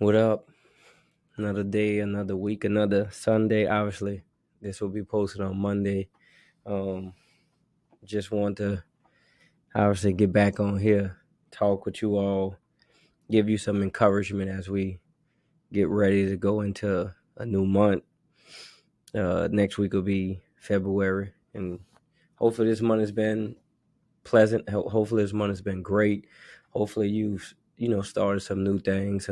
What up? Another day, another week, another Sunday. Obviously, this will be posted on Monday. Um, just want to obviously get back on here, talk with you all, give you some encouragement as we get ready to go into a new month. Next week will be February, and hopefully this month has been pleasant. Hopefully this month has been great. Hopefully you've started some new things,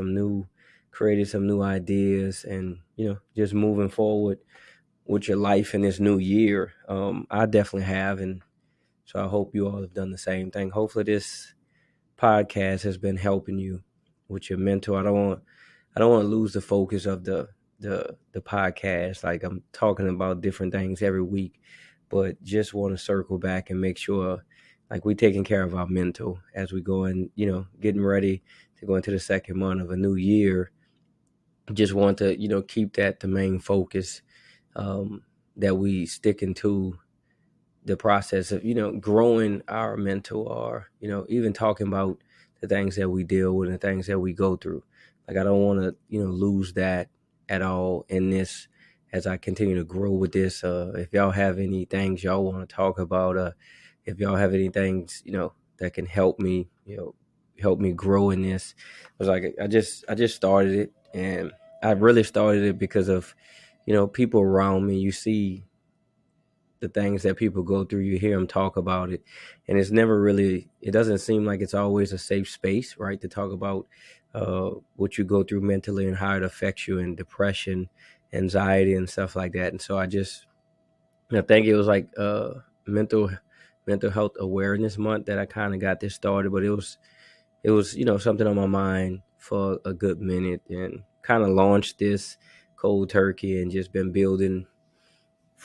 created some new ideas, and just moving forward with your life in this new year. I definitely have, and so I hope you all have done the same thing. Hopefully this podcast has been helping you with your mental. I don't want to lose the focus of the podcast. Like, I'm talking about different things every week, but just want to circle back and make sure like we taking care of our mental as we go in, getting ready to go into the second month of a new year. Just want to, keep that the main focus, that we sticking to the process of growing our mental, or even talking about the things that we deal with and the things that we go through. Like, I don't want to lose that at all in this as I continue to grow with this. If y'all have any things y'all want to talk about, if y'all have any things that can help me, help me grow in this. I was like, I just started it, and I really started it because of people around me. You see the things that people go through, you hear them talk about it, and it doesn't seem like it's always a safe space, right, to talk about what you go through mentally and how it affects you, and depression, anxiety, and stuff like that. And so I think it was like mental health awareness month that I kind of got this started, but it was something on my mind for a good minute, and kind of launched this cold turkey, and just been building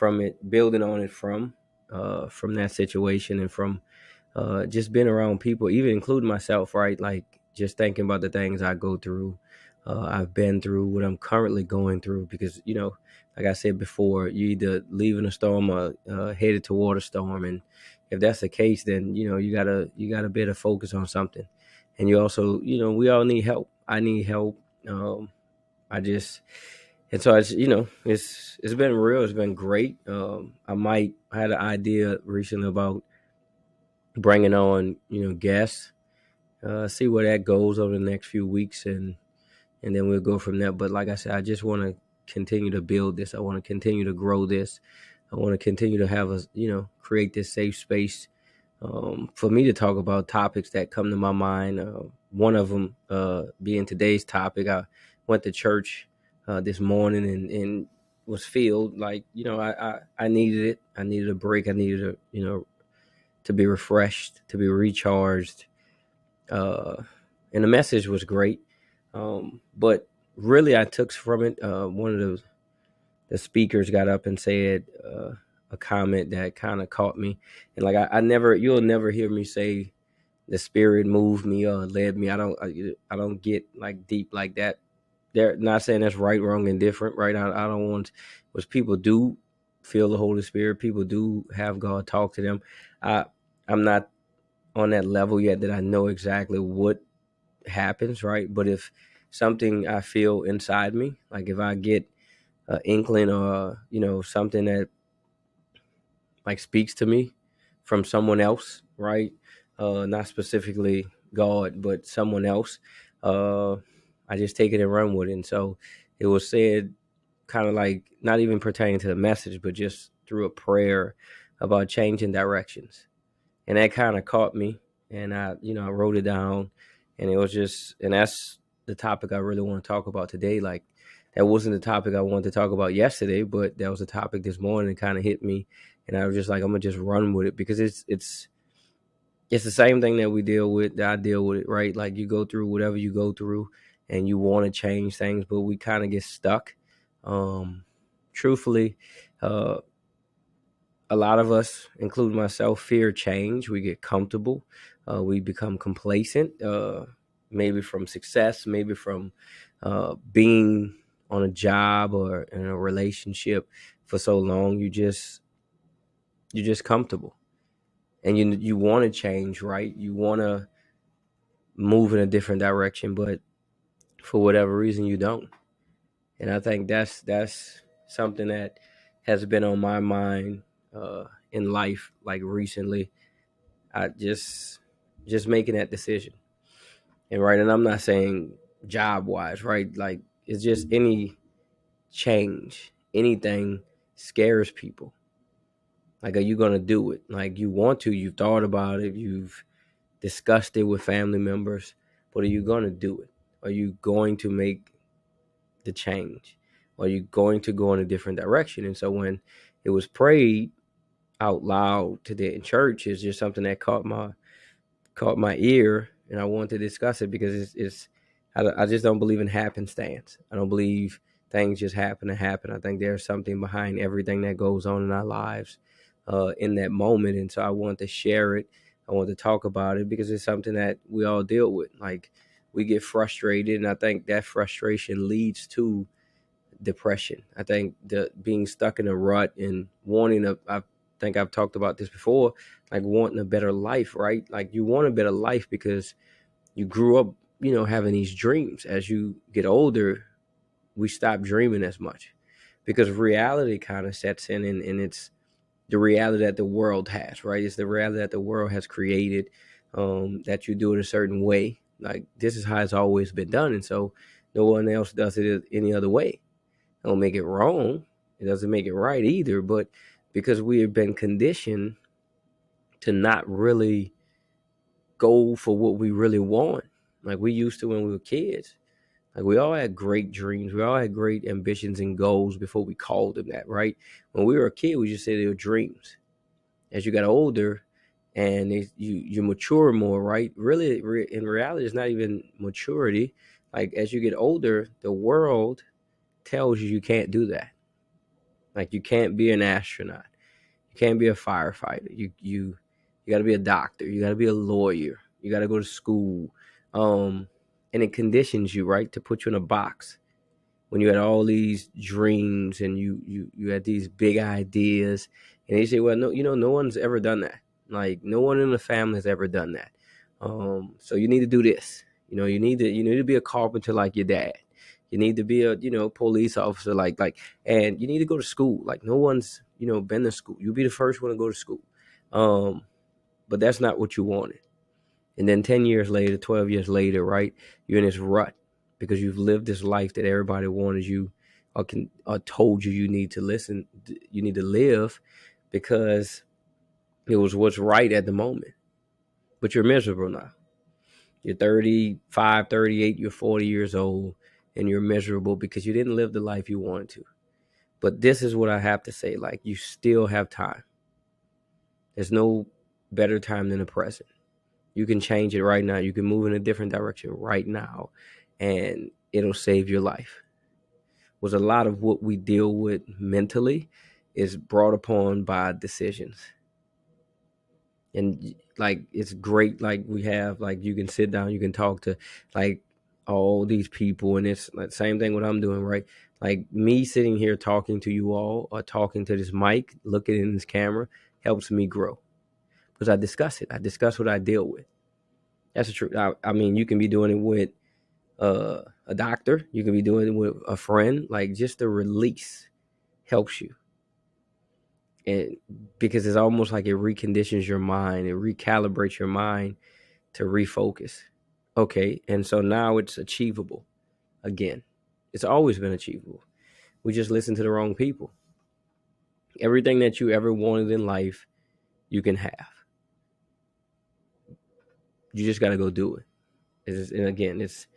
on it from that situation, and from just being around people, even including myself, right? Like, just thinking about the things I go through, I've been through, what I'm currently going through, because like I said before, you either leaving a storm or headed toward a storm, and if that's the case, then you gotta be able to focus on something, and you also we all need help. I need help. I just and so it's been real. It's been great. I had an idea recently about bringing on guests. See where that goes over the next few weeks, and then we'll go from there. But like I said, I just want to continue to build this. I want to continue to grow this. I want to continue to have create this safe space for me to talk about topics that come to my mind. One of them being today's topic. I went to church this morning, and was filled. Like, I needed it. I needed a break. I needed to be refreshed, to be recharged. Uh, and the message was great. But really, I took from it, one of the speakers got up and said a comment that kind of caught me. And like, you'll never hear me say the spirit moved me or led me. I don't get like deep like that. They're not saying that's right, wrong, and different, right? I don't want, which people do feel the Holy Spirit. People do have God talk to them. I I'm not on that level yet that I know exactly what happens, right? But if something I feel inside me, like if I get an inkling, or something that like speaks to me from someone else, right? Not specifically God, but someone else. Uh, I just take it and run with it. And so it was said, kind of like not even pertaining to the message, but just through a prayer about changing directions, and that kind of caught me. And I wrote it down, and it was just, and that's the topic I really want to talk about today. Like, that wasn't the topic I wanted to talk about yesterday, but that was a topic this morning and kind of hit me, and I was just like, I'm gonna just run with it, because it's the same thing that we deal with, that I deal with it, right? Like, you go through whatever you go through, and you want to change things, but we kind of get stuck. Um, Truthfully, uh, a lot of us, including myself, fear change. We get comfortable. We become complacent, maybe from success, maybe from being on a job or in a relationship for so long. You're just comfortable, and you want to change, right? You want to move in a different direction, but for whatever reason you don't. And I think that's something that has been on my mind in life, like recently. I just making that decision. And right, and I'm not saying job wise, right? Like it's just any change, anything scares people. Like, are you gonna do it? Like you want to, you've thought about it, you've discussed it with family members, but are you gonna do it? Are you going to make the change? Are you going to go in a different direction? And so when it was prayed out loud today in church, is just something that caught my ear, and I want to discuss it because it's I just don't believe in happenstance. I don't believe things just happen to happen. I think there's something behind everything that goes on in our lives in that moment, and so I want to share it. I want to talk about it because it's something that we all deal with. Like we get frustrated, and I think that frustration leads to depression. I think the being stuck in a rut and wanting a I think I've talked about this before, like wanting a better life, right? Like you want a better life because you grew up, having these dreams. As you get older, we stop dreaming as much because reality kind of sets in, and it's the reality that the world has, right? It's the reality that the world has created, that you do it a certain way. Like this is how it's always been done. And so no one else does it any other way. Don't make it wrong. It doesn't make it right either. But because we have been conditioned to not really go for what we really want, like we used to when we were kids. Like we all had great dreams. We all had great ambitions and goals before we called them that, right? When we were a kid, we just said they were dreams. As you got older and you mature more, right? Really, in reality, it's not even maturity. Like as you get older, the world tells you can't do that. Like you can't be an astronaut. You can't be a firefighter. You got to be a doctor. You got to be a lawyer. You got to go to school. And it conditions you, right, to put you in a box. When you had all these dreams and you had these big ideas, and they say, well, no, no one's ever done that. Like no one in the family has ever done that. So you need to do this. You need to be a carpenter like your dad. You need to be a police officer and you need to go to school. Like no one's been to school. You'll be the first one to go to school. But that's not what you wanted. And then 10 years later, 12 years later, right, you're in this rut because you've lived this life that everybody wanted you or told you you need to live because it was what's right at the moment. But you're miserable now. You're 35, 38, you're 40 years old, and you're miserable because you didn't live the life you wanted to. But this is what I have to say. Like, you still have time. There's no better time than the present. You can change it right now. You can move in a different direction right now, and it'll save your life. Was a lot of what we deal with mentally is brought upon by decisions. And like it's great, like we have, like you can sit down, you can talk to like all these people, and it's like same thing what I'm doing, right? Like me sitting here talking to you all or talking to this mic, looking in this camera helps me grow because I discuss it. I discuss what I deal with. That's the truth. I mean, you can be doing it with a doctor. You can be doing it with a friend. Like just the release helps you, and because it's almost like it reconditions your mind, it recalibrates your mind to refocus. Okay, and so now it's achievable again. It's always been achievable. We just listen to the wrong people. Everything that you ever wanted in life, you can have. You just got to go do it. And again, it's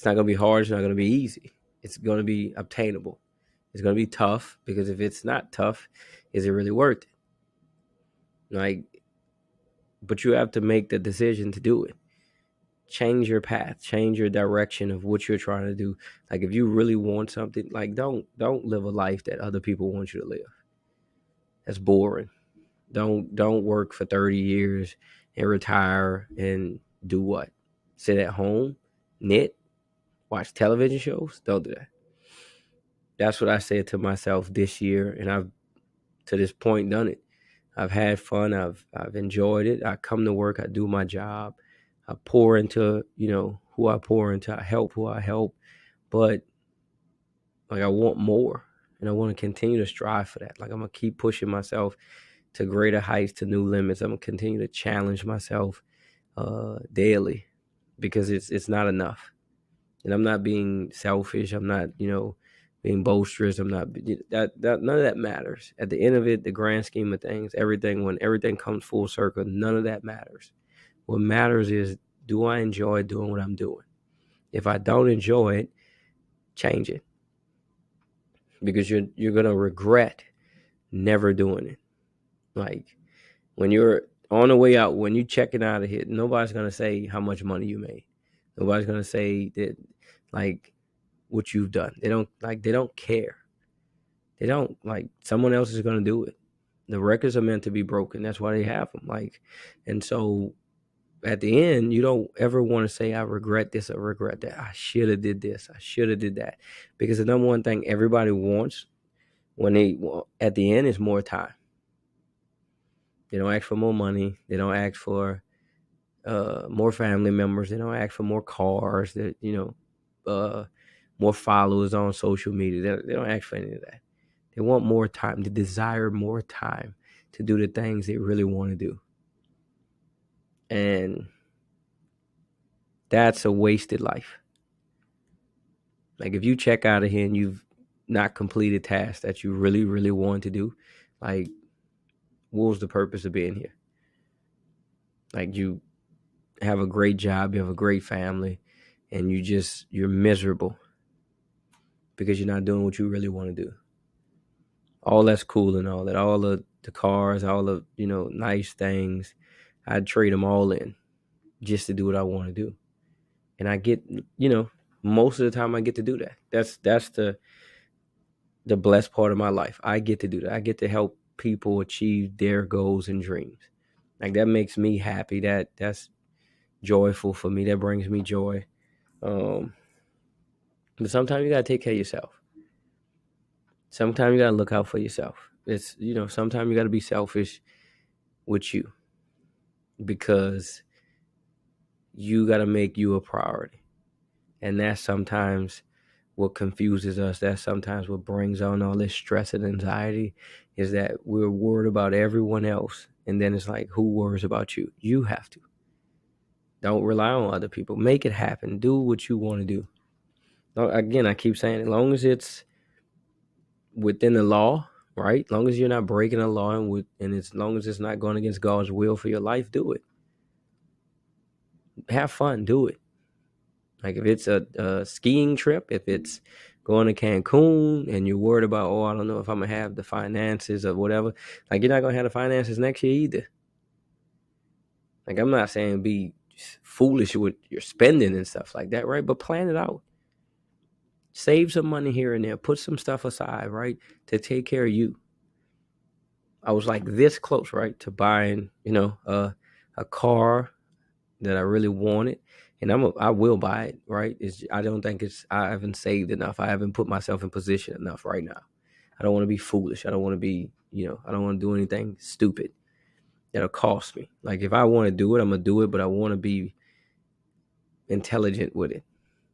not going to be hard. It's not going to be easy. It's going to be obtainable. It's going to be tough because if it's not tough, is it really worth it? Like, but you have to make the decision to do it. Change your path, change your direction of what you're trying to do. Like if you really want something, like don't live a life that other people want you to live. That's boring. Don't work for 30 years and retire and do what? Sit at home, knit, watch television shows? Don't do that. That's what I said to myself this year, and I've to this point done it. I've had fun. I've enjoyed it. I come to work. I do my job. I pour into who I pour into, I help who I help, but like I want more, and I want to continue to strive for that. Like I'm gonna keep pushing myself to greater heights, to new limits. I'm gonna continue to challenge myself daily, because it's not enough. And I'm not being selfish. I'm not, being boisterous. I'm not that none of that matters. At the end of it, the grand scheme of things, when everything comes full circle, none of that matters. What matters is, do I enjoy doing what I'm doing? If I don't enjoy it, change it, because you're gonna regret never doing it. Like when you're on the way out, when you checking out of here, nobody's gonna say how much money you made. Nobody's gonna say that, like, what you've done. They don't care. They don't, like, someone else is gonna do it. The records are meant to be broken. That's why they have them. Like, and so at the end, you don't ever want to say, I regret this or regret that. I should have did this. I should have did that. Because the number one thing everybody wants at the end is more time. They don't ask for more money. They don't ask for more family members. They don't ask for more cars. More followers on social media. They don't ask for any of that. They want more time. They desire more time to do the things they really want to do. And that's a wasted life. Like if you check out of here and you've not completed tasks that you really, really want to do, like, what was the purpose of being here? Like, you have a great job, you have a great family, and you're miserable because you're not doing what you really want to do. All that's cool and all that, all the cars, all the, nice things, I'd trade them all in just to do what I want to do. And I get, most of the time I get to do that. That's the blessed part of my life. I get to do that. I get to help people achieve their goals and dreams. Like, that makes me happy. That's joyful for me. That brings me joy. But sometimes you gotta take care of yourself. Sometimes you gotta look out for yourself. It's, sometimes you gotta be selfish with you, because you gotta make you a priority. And that's sometimes what confuses us. That's sometimes what brings on all this stress and anxiety, is that we're worried about everyone else. And then it's like, who worries about you? You have to. Don't rely on other people. Make it happen. Do what you want to do. Again, I keep saying, as long as it's within the law, right? As long as you're not breaking the law, and as long as it's not going against God's will for your life, do it. Have fun. Do it. Like if it's a skiing trip, if it's going to Cancun and you're worried about, I don't know if I'm going to have the finances or whatever. Like, you're not going to have the finances next year either. Like, I'm not saying be foolish with your spending and stuff like that, right? But plan it out. Save some money here and there. Put some stuff aside, right, to take care of you. I was like this close, right, to buying, a car that I really wanted, and I will buy it, right? I don't think I haven't saved enough. I haven't put myself in position enough right now. I don't want to be foolish. I don't want to be, I don't want to do anything stupid that'll cost me. Like, if I want to do it, I'm gonna do it, but I want to be intelligent with it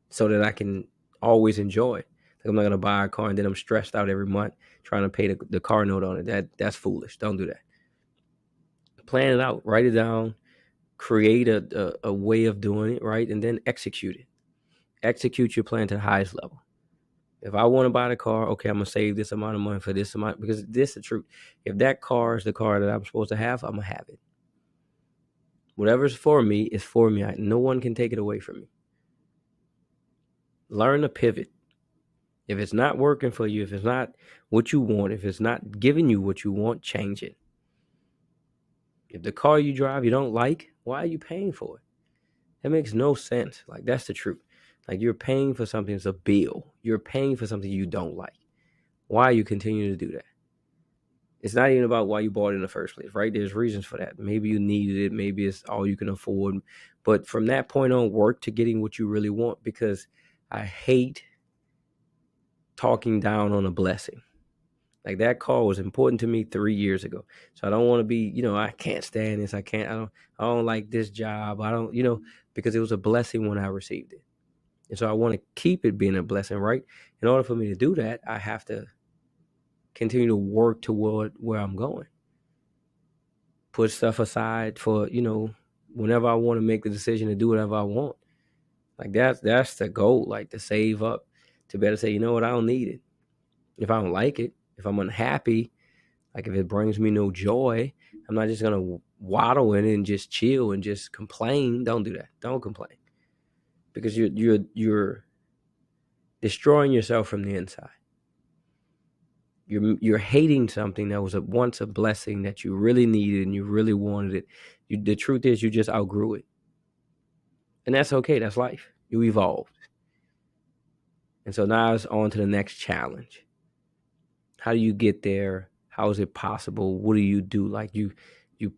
so that I can always enjoy it. Like, I'm not gonna buy a car and then I'm stressed out every month trying to pay the car note on it. That's foolish. Don't do that. Plan it out. Write it down. Create a way of doing it, right? And then execute it. Execute your plan to the highest level. If I want to buy the car, okay, I'm going to save this amount of money for this amount, because this is the truth. If that car is the car that I'm supposed to have, I'm going to have it. Whatever's for me is for me. No one can take it away from me. Learn to pivot. If it's not working for you, if it's not what you want, if it's not giving you what you want, change it. If the car you drive you don't like, why are you paying for it? That makes no sense. Like, that's the truth. Like, you're paying for something. It's a bill. You're paying for something you don't like. Why are you continuing to do that? It's not even about why you bought it in the first place, right? There's reasons for that. Maybe you needed it. Maybe it's all you can afford. But from that point on, work to getting what you really want, because I hate talking down on a blessing. Like, that call was important to me 3 years ago. So I don't want to be, I can't stand this. I don't like this job. I don't, because it was a blessing when I received it. And so I want to keep it being a blessing, right? In order for me to do that, I have to continue to work toward where I'm going. Put stuff aside for, whenever I want to make the decision to do whatever I want. Like that's the goal, like to save up to better say, you know what, I don't need it. If I don't like it, if I'm unhappy, like if it brings me no joy, I'm not just gonna waddle in it and just chill and just complain. Don't do that. Don't complain. Because you're destroying yourself from the inside. You're hating something that was once a blessing that you really needed and you really wanted it. The truth is you just outgrew it. And that's okay. That's life. You evolved. And so now it's on to the next challenge. How do you get there? How is it possible? What do you do? Like you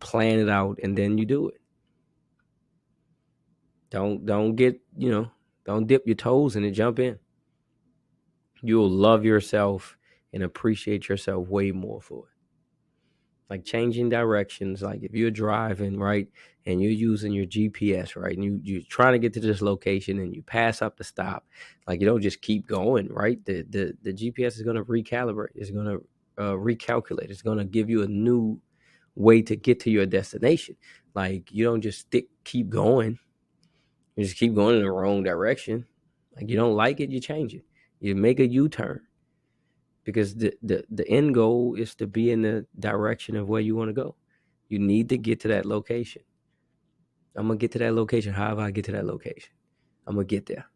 plan it out and then you do it. Don't get, don't dip your toes in and jump in. You'll love yourself and appreciate yourself way more for it. Like changing directions, like if you're driving, right, and you're using your GPS, right, and you're trying to get to this location and you pass up the stop, like you don't just keep going, right? The GPS is going to recalibrate. It's going to recalculate. It's going to give you a new way to get to your destination. Like you don't just keep going. You just keep going in the wrong direction. Like you don't like it, you change it. You make a U-turn. Because the end goal is to be in the direction of where you want to go. You need to get to that location. I'm going to get to that location. However I get to that location, I'm going to get there.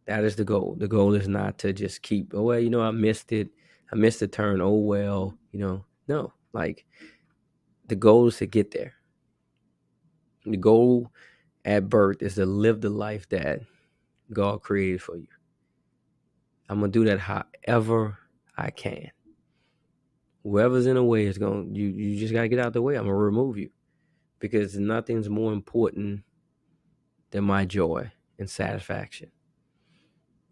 That is the goal. The goal is not to just keep, oh, well, I missed it. I missed the turn. Oh, well, no. Like the goal is to get there. The goal at birth is to live the life that God created for you. I'm going to do that however I can. Whoever's in the way is going, you just got to get out of the way. I'm going to remove you because nothing's more important than my joy and satisfaction.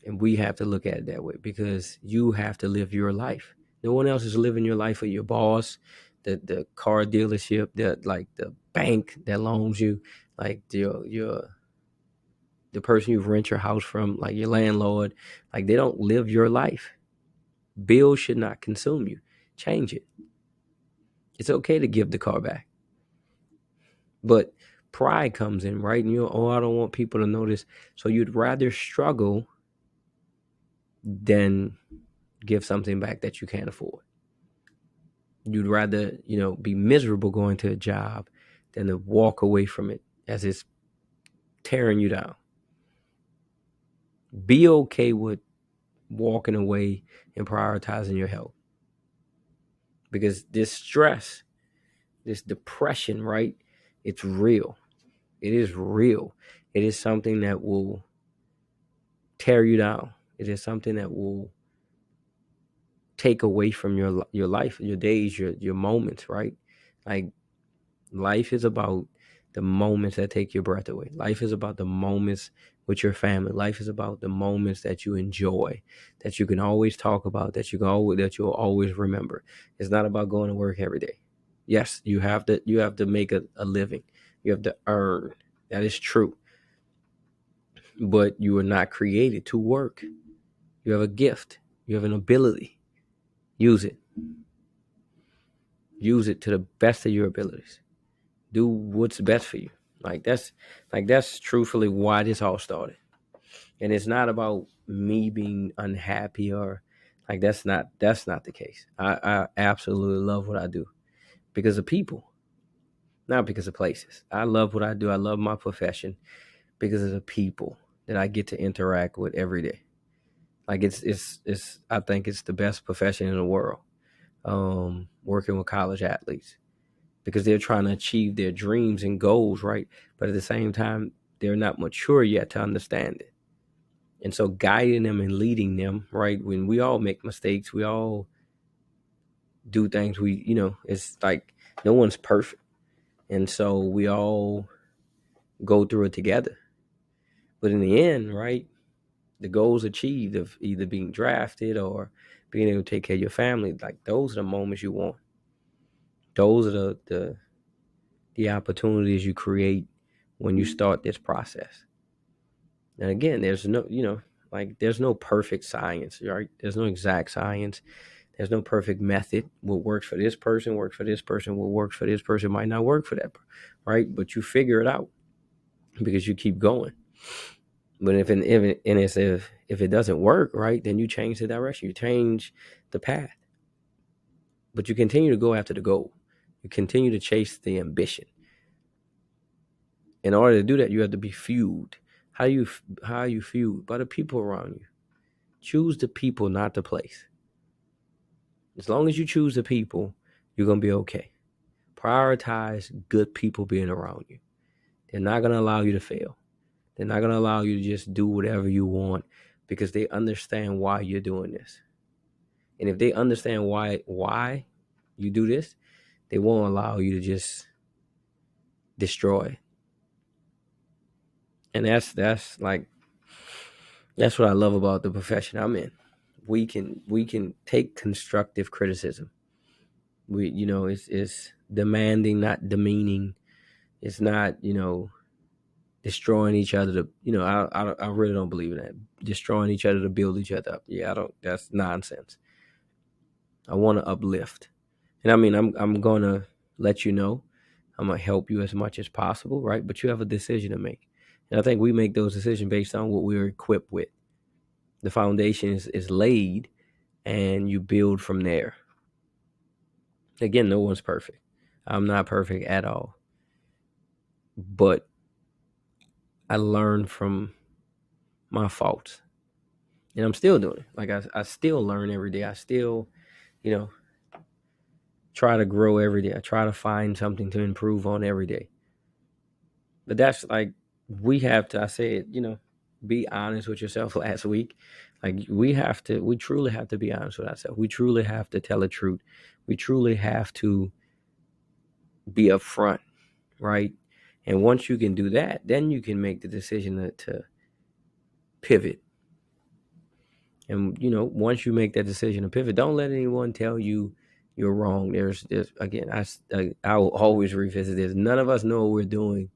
And we have to look at it that way because you have to live your life. No one else is living your life for your boss, the car dealership, the bank that loans you, like the person you rent your house from, like your landlord. Like they don't live your life. Bills should not consume you. Change it. It's okay to give the car back. But pride comes in, right? And I don't want people to notice. So you'd rather struggle than give something back that you can't afford. You'd rather, be miserable going to a job than to walk away from it as it's tearing you down. Be okay with walking away and prioritizing your health. Because this stress, this depression, right? It's real. It is real. It is something that will tear you down. It is something that will take away from your life, your days, your moments, right? Like life is about the moments that take your breath away. Life is about the moments with your family. Life is about the moments that you enjoy, that you can always talk about, that you'll always remember. It's not about going to work every day. Yes, you have to make a living. You have to earn. That is true. But you are not created to work. You have a gift. You have an ability. Use it. Use it to the best of your abilities. Do what's best for you. That's truthfully why this all started. And it's not about me being unhappy or like that's not the case. I absolutely love what I do because of people, not because of places. I love what I do. I love my profession because of the people that I get to interact with every day. Like it's I think it's the best profession in the world. Working with college athletes because they're trying to achieve their dreams and goals, right? But at the same time, they're not mature yet to understand it. And so guiding them and leading them, right? When we all make mistakes, we all do things it's like no one's perfect. And so we all go through it together. But in the end, right, the goals achieved of either being drafted or being able to take care of your family, like those are the moments you want. Those are the opportunities you create when you start this process. And again, there's no, there's no perfect science, right? There's no exact science. There's no perfect method. What works for this person works for this person. What works for this person might not work for that, right? But you figure it out because you keep going. But if it doesn't work, right, then you change the direction. You change the path. But you continue to go after the goal. You continue to chase the ambition. In order to do that, you have to be fueled. How are you fueled? By the people around you. Choose the people, not the place. As long as you choose the people, you're gonna be okay. Prioritize good people being around you. They're not gonna allow you to fail. They're not gonna allow you to just do whatever you want because they understand why you're doing this. And if they understand why you do this, they won't allow you to just destroy. And that's what I love about the profession I'm in. We can take constructive criticism. It's demanding, not demeaning. It's not destroying each other to I really don't believe in that. Destroying each other to build each other up. Yeah, I don't. That's nonsense. I want to uplift, and I mean I'm gonna let you know. I'm gonna help you as much as possible, right? But you have a decision to make, and I think we make those decisions based on what we're equipped with. The foundation is laid, and you build from there. Again, no one's perfect. I'm not perfect at all, but I learned from my faults, and I'm still doing it. Like I still learn every day. I still, you know, try to grow every day. I try to find something to improve on every day. But that's like we have to. I said, be honest with yourself last week. Like we truly have to be honest with ourselves. We truly have to tell the truth. We truly have to be upfront, right? And once you can do that, then you can make the decision to pivot. And once you make that decision to pivot, don't let anyone tell you you're wrong. There's again, I will always revisit this. None of us know what we're doing.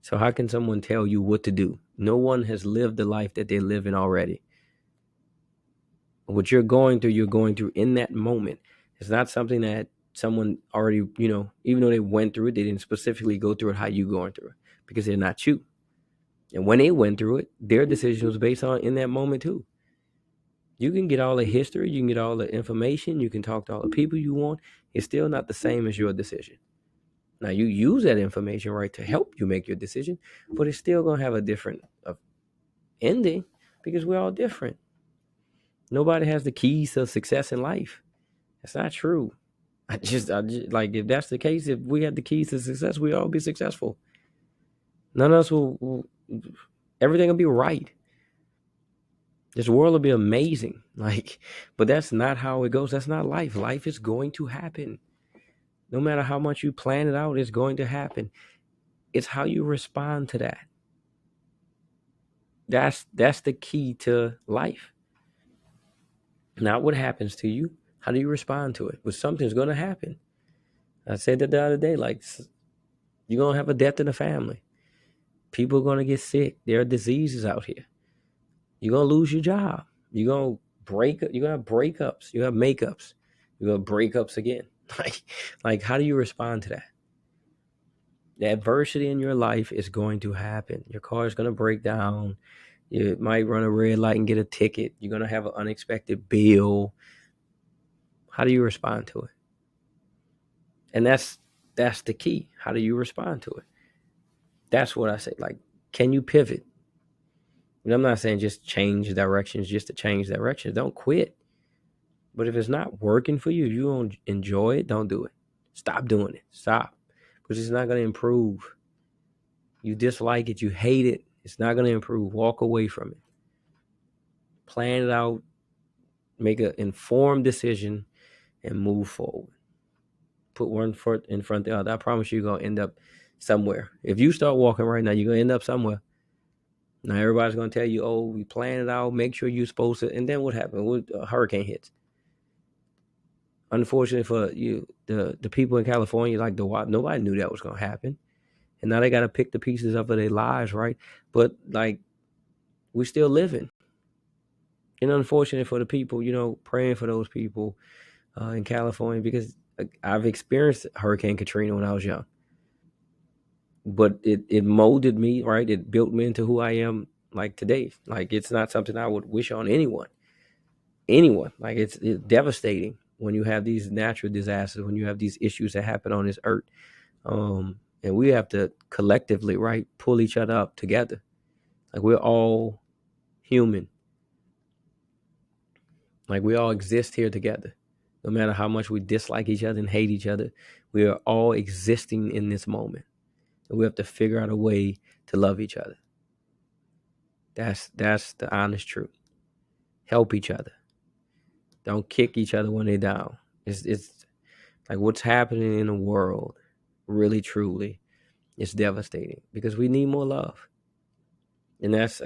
So how can someone tell you what to do? No one has lived the life that they're living already. What you're going through in that moment. It's not something that someone already, even though they went through it, they didn't specifically go through it how you going through it because they're not you. And when they went through it, their decision was based on in that moment too. You can get all the history, you can get all the information, you can talk to all the people you want. It's still not the same as your decision. Now you use that information, right, to help you make your decision, but it's still gonna have a different ending because we're all different. Nobody has the keys to success in life. That's not true. I just like if that's the case, if we had the keys to success, we'd all be successful. None of us will everything will be right. This world will be amazing. But that's not how it goes. That's not life. Life is going to happen. No matter how much you plan it out, it's going to happen. It's how you respond to that. That's the key to life. Not what happens to you. How do you respond to it? But something's going to happen. I said that the other day. Like you're going to have a death in the family. People are going to get sick. There are diseases out here. You're going to lose your job. You're going to you're going to have breakups. You have makeups. You're going to breakups again. Like how do you respond to that? The adversity in your life is going to happen. Your car is going to break down. You might run a red light and get a ticket. You're going to have an unexpected bill. How do you respond to it? And that's the key. How do you respond to it? That's what I say. Like, can you pivot? And I'm not saying just change directions just to change directions. Don't quit. But if it's not working for you, if you don't enjoy it, don't do it. Stop doing it. Stop. Because it's not going to improve. You dislike it. You hate it. It's not going to improve. Walk away from it. Plan it out. Make an informed decision and move forward. Put one foot in front of the other. I promise you're going to end up somewhere. If you start walking right now, you're going to end up somewhere. Now everybody's going to tell you, oh, we plan it out. Make sure you're supposed to. And then what happened? A hurricane hits. Unfortunately for you, the people in California, like nobody knew that was going to happen. and now they got to pick the pieces up of their lives, right? But like, we still living. And unfortunate for the people, praying for those people in California, because I've experienced Hurricane Katrina when I was young, but it molded me, right? It built me into who I am like today. Like, it's not something I would wish on anyone. Like, it's devastating when you have these natural disasters, when you have these issues that happen on this earth. And we have to collectively, right, pull each other up together. Like, we're all human. Like, we all exist here together. No matter how much we dislike each other and hate each other, we are all existing in this moment. And we have to figure out a way to love each other. That's the honest truth. Help each other. Don't kick each other when they're down. It's like, what's happening in the world, really truly, it's devastating, because we need more love. And that's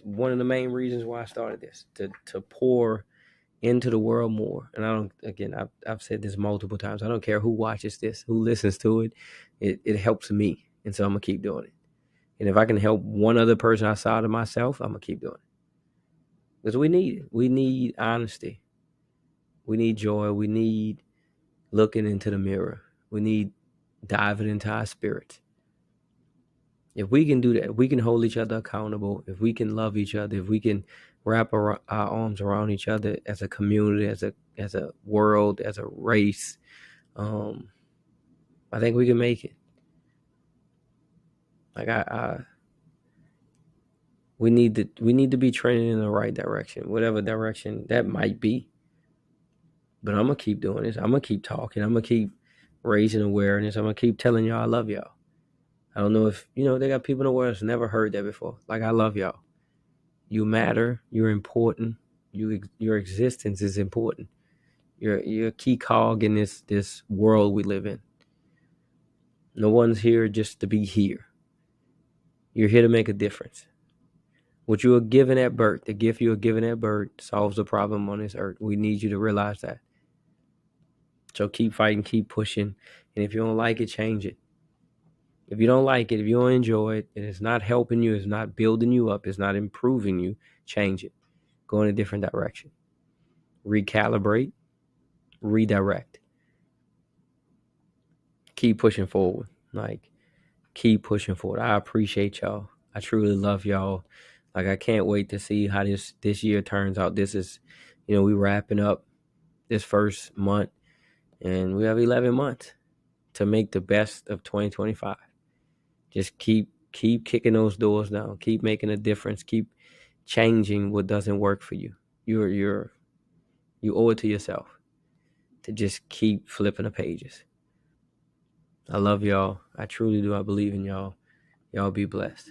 one of the main reasons why I started this, to pour into the world more. And I don't, again, I've said this multiple times. I don't care who watches this, who listens to it. It helps me. And so I'm going to keep doing it. And if I can help one other person outside of myself, I'm going to keep doing it. Because we need it. We need honesty. We need joy. We need looking into the mirror. We need diving into our spirits. If we can do that, if we can hold each other accountable, if we can love each other, if we can wrap our arms around each other as a community, as a world, as a race, I think we can make it. Like, we need to be trending in the right direction, whatever direction that might be. But I'm gonna keep doing this. I'm gonna keep talking. I'm gonna keep raising awareness. I'm gonna keep telling y'all I love y'all. I don't know if they got people in the world that's never heard that before. Like, I love y'all. You matter. You're important. Your existence is important. You're a key cog in this world we live in. No one's here just to be here. You're here to make a difference. What you were given at birth, the gift you were given at birth, solves the problem on this earth. We need you to realize that. So keep fighting, keep pushing. And if you don't like it, change it. If you don't like it, if you don't enjoy it, and it's not helping you, it's not building you up, it's not improving you, change it. Go in a different direction. Recalibrate, redirect. Keep pushing forward. Like, keep pushing forward. I appreciate y'all. I truly love y'all. Like, I can't wait to see how this year turns out. This is, we wrapping up this first month, and we have 11 months to make the best of 2025. Just keep kicking those doors down. Keep making a difference. Keep changing what doesn't work for you. You owe it to yourself to just keep flipping the pages. I love y'all. I truly do. I believe in y'all. Y'all be blessed.